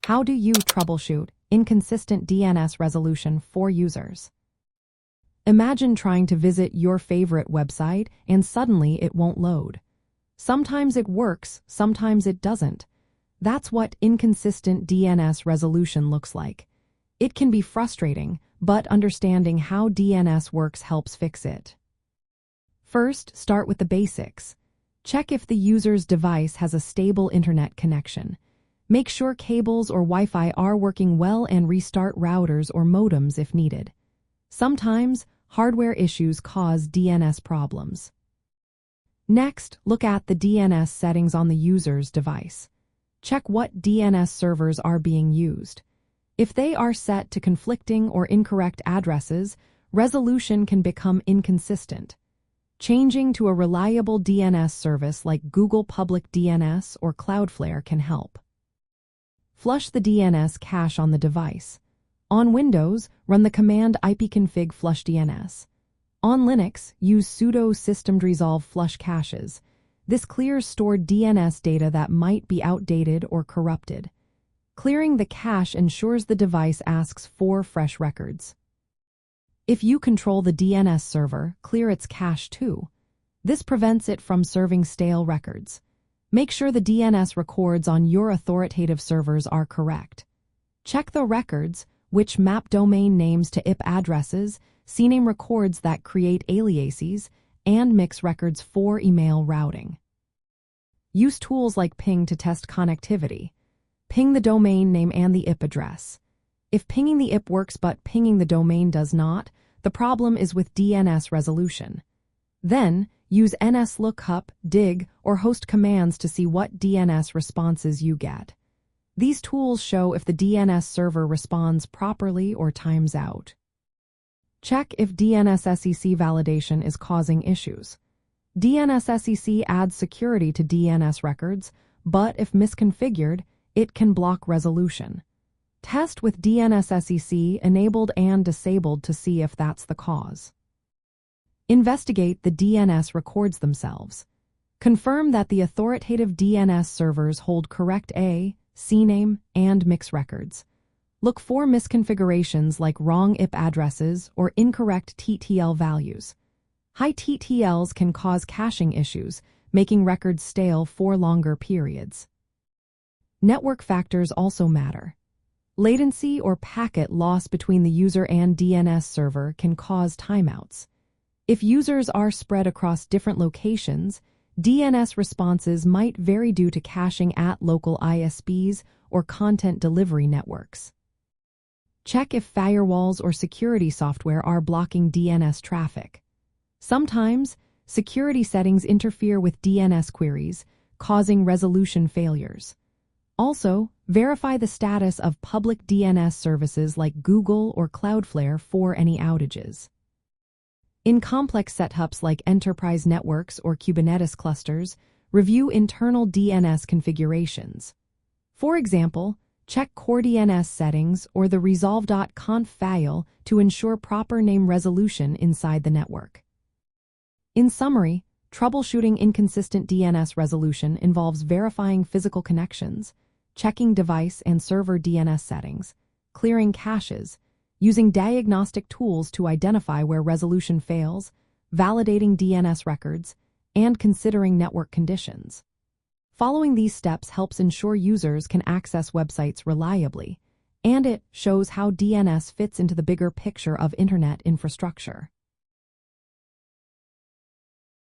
How do you troubleshoot inconsistent DNS resolution for users? Imagine trying to visit your favorite website and suddenly it won't load. Sometimes it works, sometimes it doesn't. That's what inconsistent DNS resolution looks like. It can be frustrating, but understanding how DNS works helps fix it. First, start with the basics. Check if the user's device has a stable internet connection. Make sure cables or Wi-Fi are working well and restart routers or modems if needed. Sometimes, hardware issues cause DNS problems. Next, look at the DNS settings on the user's device. Check what DNS servers are being used. If they are set to conflicting or incorrect addresses, resolution can become inconsistent. Changing to a reliable DNS service like Google Public DNS or Cloudflare can help. Flush the DNS cache on the device. On Windows, run the command ipconfig flushdns. On Linux, use sudo systemdresolve flush caches. This clears stored DNS data that might be outdated or corrupted. Clearing the cache ensures the device asks for fresh records. If you control the DNS server, clear its cache too. This prevents it from serving stale records. Make sure the DNS records on your authoritative servers are correct. Check the records, which map domain names to IP addresses, CNAME records that create aliases, and mix records for email routing. Use tools like ping to test connectivity. Ping the domain name and the IP address. If pinging the IP works but pinging the domain does not, the problem is with DNS resolution. Then, use nslookup, dig, or host commands to see what DNS responses you get. These tools show if the DNS server responds properly or times out. Check if DNSSEC validation is causing issues. DNSSEC adds security to DNS records, but if misconfigured, it can block resolution. Test with DNSSEC enabled and disabled to see if that's the cause. Investigate the DNS records themselves. Confirm that the authoritative DNS servers hold correct CNAME, and mix records. Look for misconfigurations like wrong IP addresses or incorrect TTL values. High TTLs can cause caching issues, making records stale for longer periods. Network factors also matter. Latency or packet loss between the user and DNS server can cause timeouts. If users are spread across different locations, DNS responses might vary due to caching at local IXPs or content delivery networks. Check if firewalls or security software are blocking DNS traffic. Sometimes, security settings interfere with DNS queries, causing resolution failures. Also, verify the status of public DNS services like Google or Cloudflare for any outages. In complex setups like enterprise networks or Kubernetes clusters, review internal DNS configurations. For example, check core DNS settings or the resolve.conf file to ensure proper name resolution inside the network. In summary, troubleshooting inconsistent DNS resolution involves verifying physical connections, checking device and server DNS settings, clearing caches, using diagnostic tools to identify where resolution fails, validating DNS records, and considering network conditions. Following these steps helps ensure users can access websites reliably, and it shows how DNS fits into the bigger picture of Internet infrastructure.